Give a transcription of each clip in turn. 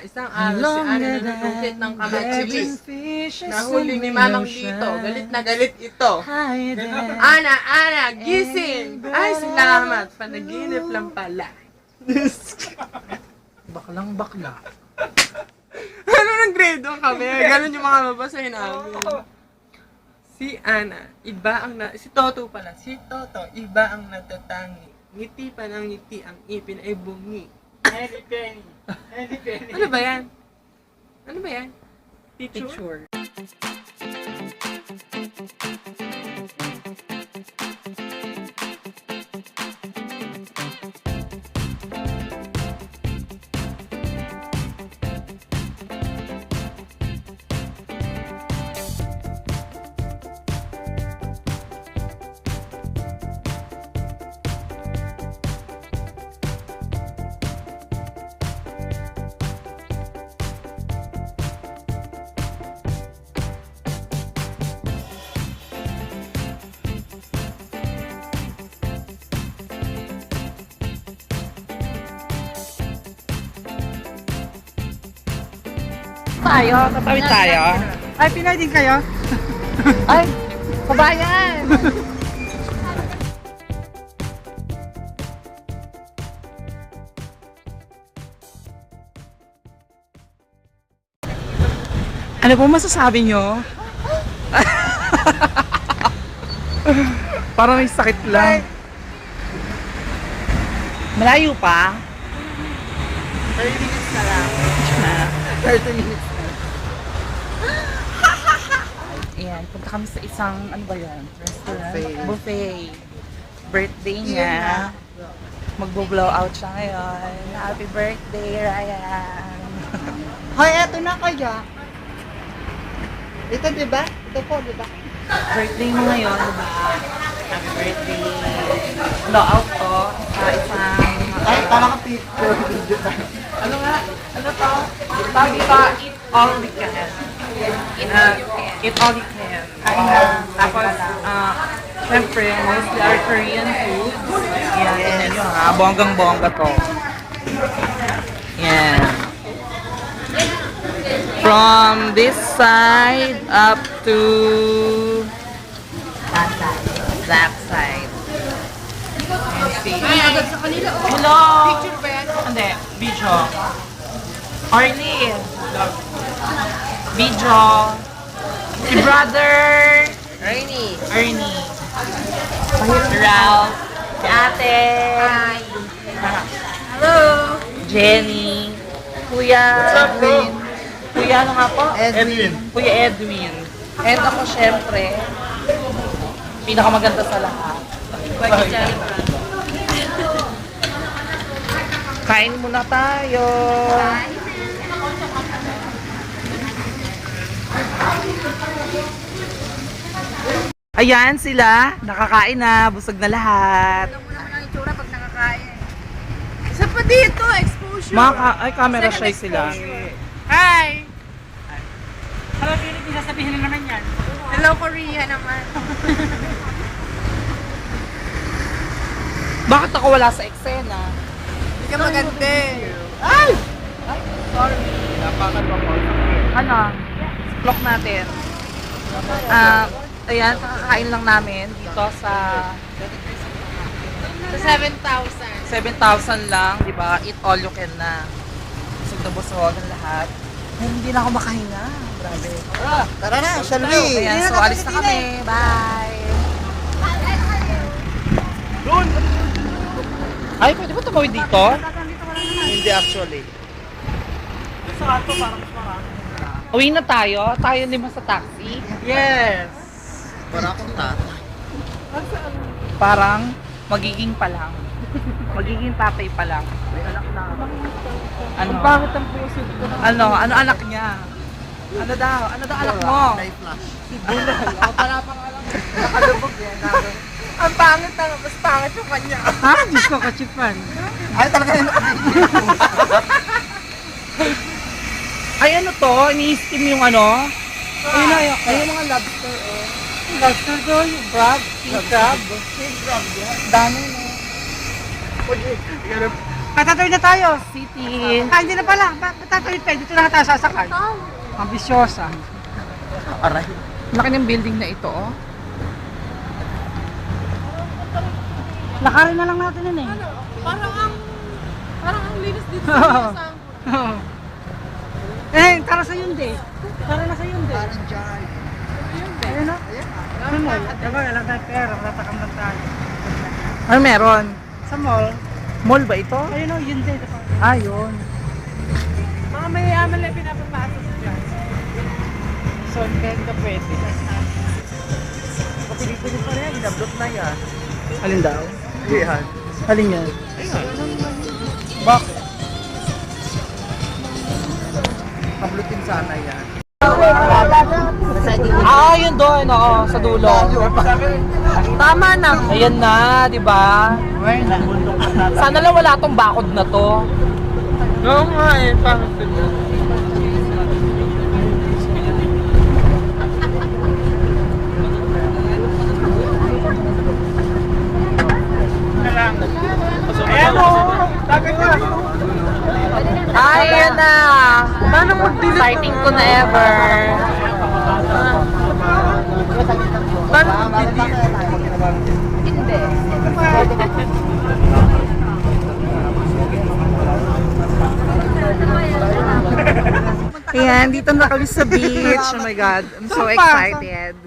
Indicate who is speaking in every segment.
Speaker 1: Isang araw si Ana nanunungkit ng kamatis. Nahuli ni Mamang dito. Galit na galit ito. Ana, gising! Ay, salamat. Panaginip lang pala.
Speaker 2: Baklang bakla.
Speaker 1: Ano nang grade 1 kami? Ganon yung mga mabasahin namin. Si Ana, si Toto pala. Si Toto, iba ang natatangi. Ngiti pa ng ngiti, ang ipin ay bungi. Ano ba yan? Teacher?
Speaker 2: Tatawid tayo.
Speaker 3: Ay, Pinoy din kayo?
Speaker 2: Ay, kabayan!
Speaker 3: Ano po masasabi nyo? Parang may sakit lang. Malayo pa?
Speaker 1: 30 minutes na lang. 30 minutes na.
Speaker 3: Ayan, punta kami sa isang, ano ba yan? Restaurant? Buffet. Birthday niya. Magbo-blow out siya ngayon. Happy birthday, Ryan!
Speaker 4: Hoy, eto na kaya. Ito, diba? Ito po, diba?
Speaker 3: Birthday mo ngayon, diba? Happy birthday! Blow out to sa isang...
Speaker 4: Ay, parang picture.
Speaker 3: Ano nga? Ano to? Sabi ka, eat all we can. Eat all you can. Tapos, syempre, mostly our Korean food. Yan, tingnan nyo ha. Bonggang-bongga to. Yan. From this side up to that side.
Speaker 1: Ay, agad sa kanila.
Speaker 3: Hello!
Speaker 1: Picture ba yan?
Speaker 3: Hindi, video. Arlie! Video. Si brother
Speaker 1: Rainy.
Speaker 3: Ernie. Si Ralph. Si ate.
Speaker 1: Hi. Hello.
Speaker 3: Jenny. Kuya. Kuya ano nga po?
Speaker 4: Edwin.
Speaker 3: Kuya Edwin. And ako syempre, pinakamaganda sa lahat. Kain muna tayo. Ayan sila, nakakain na, busog na lahat.
Speaker 1: Alam mo naman ang itsura pag nakakain. Isa pa dito, exposure.
Speaker 3: Ay, camera shy sila.
Speaker 1: Hi.
Speaker 3: Hello, Philippines, sasabihin na naman yan.
Speaker 1: Hello, Korea naman.
Speaker 3: Bakit ako wala sa eksena?
Speaker 1: Hindi ka maganda.
Speaker 3: Ay! Sorry. Ano? Vlog natin. Ayan, kakakain lang namin dito sa
Speaker 1: Sa 7,000.
Speaker 3: 7,000 lang, di ba? Eat all you can na. Busog na busog ang lahat. Ay, hindi na ako makahinga. Grabe.
Speaker 4: Tara na, shall we?
Speaker 3: Ayan, so alis na kami. Bye! Doon! Ay, pwede ba tumawid dito?
Speaker 4: Hindi actually.
Speaker 3: Uwi na tayo. Tayo lima sa taxi.
Speaker 1: Yes.
Speaker 4: Para akong tata.
Speaker 3: Parang magiging pa lang. Magiging tatay pa lang. Ano?
Speaker 1: Bakit ang puso ko?
Speaker 3: Ano anak niya? Ano daw anak mo?
Speaker 4: Life flash.
Speaker 1: Wala pang alam. Nakalubog yan. Ang pangit na, mas pangit yung kanya.
Speaker 3: Ha? Diyos ko, kachipan.
Speaker 4: Ay, talaga yun.
Speaker 3: Ay, ano to? Ini-steam yung ano?
Speaker 1: Ayun mga lobster, oh.
Speaker 3: Lobster to, yung crab. King crab.
Speaker 1: King crab yan.
Speaker 3: Dami na.
Speaker 2: Patatawid na tayo.
Speaker 3: City.
Speaker 2: Ah, hindi na pala. Patatawid tayo. Dito na tayo sasakay. Ambisyosa.
Speaker 3: Aray. Laki ng building na ito, oh.
Speaker 2: Lakarin na lang natin yun eh.
Speaker 3: Parang ang linis dito
Speaker 2: Eh, tara sa Hyundai. Tara na sa Hyundai.
Speaker 4: Parang dyan.
Speaker 2: Ayun na. Ano mo? Diba, wala tayong pera. Tatakam lang tayo.
Speaker 3: Ano meron?
Speaker 2: Sa mall.
Speaker 3: Mall ba ito?
Speaker 2: Ayun o, Hyundai. Diba?
Speaker 3: Ah, yun.
Speaker 2: Mga mayayaman lang pinapapasok dyan. So, ganda pwede.
Speaker 3: Kapili-pili pa rin, inablot na yan.
Speaker 2: Alin daw?
Speaker 3: Yan.
Speaker 2: Alin yan?
Speaker 3: Bakit? Kablutin sana yan. Ah, yun doon, oo, sa dulo. Tama na. Ayan na, di ba? Sana lang wala tong bakod na to.
Speaker 1: Oo nga eh, pangit sila.
Speaker 2: Ayan o! Sabi ko!
Speaker 3: Ay, ayan na. Paano mag-delete? Exciting ko na ever.
Speaker 1: Paano mag-delete?
Speaker 3: Ayan, dito na kami sa beach. Oh my God, I'm so excited.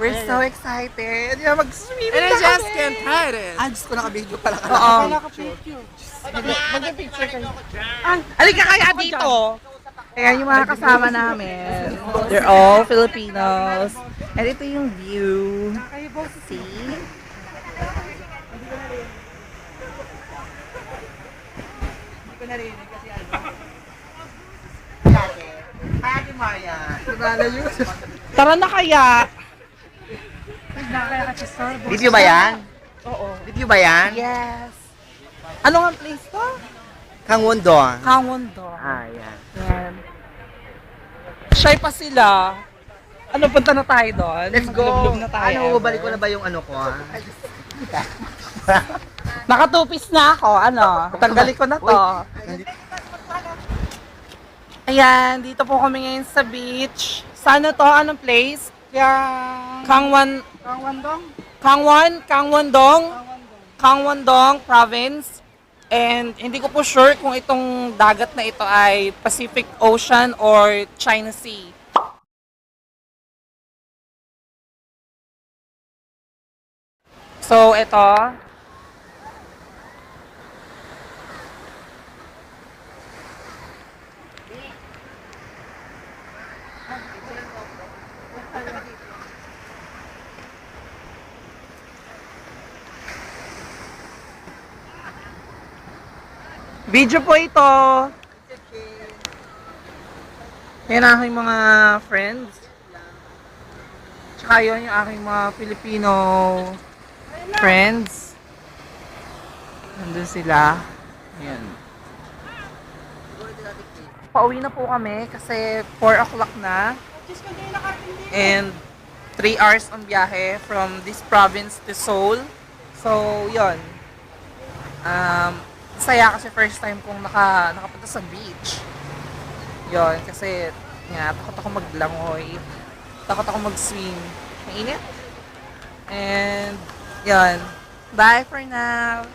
Speaker 3: We're so excited. Yeah, mag-swimming
Speaker 1: And I
Speaker 3: na
Speaker 1: just
Speaker 3: kami.
Speaker 1: can't hide it.
Speaker 4: Ah, Diyos ko nakabidyo pala ka.
Speaker 3: Oo.
Speaker 2: Naka-picture.
Speaker 3: Mag-picture kayo. Halika kaya dito. Ayan yung mga kasama namin. They're all Filipinos. And ito yung view. See?
Speaker 4: Ate Maria.
Speaker 3: Tara na kaya.
Speaker 4: Video ba yan?
Speaker 3: Oo.
Speaker 4: Video ba yan?
Speaker 3: Yes. Ano nga place to?
Speaker 4: Kangwon-dong.
Speaker 3: Kangwon-do.
Speaker 4: Ah, yan.
Speaker 3: Yan. Shy pa sila. Ano, punta na tayo doon?
Speaker 4: Let's go.
Speaker 3: Maglublob na tayo.
Speaker 4: Ano, balik ko na ba yung ano ko, ha?
Speaker 3: Nakatupis na ako, ano? Tanggalin ko na to. Ayan, dito po kami ngayon sa beach. Sana to? Anong place?
Speaker 2: Yang...
Speaker 3: Kangwon,
Speaker 2: Kangwandong?
Speaker 3: Kangwon-dong Province. And hindi ko po sure kung itong dagat na ito ay Pacific Ocean or China Sea. So, ito. Video po ito. Yan ang aking mga friends. Tsaka yun yung aking mga Filipino friends. Nandun sila. Ayan. Pauwi na po kami kasi 4 o'clock na. And 3 hours ang biyahe from this province to Seoul. So, yun. Saya kasi first time kong nakapunta sa beach. Yon kasi nga, takot ako maglangoy. Takot ako mag-swim. Mainit. And, yon. Bye for now.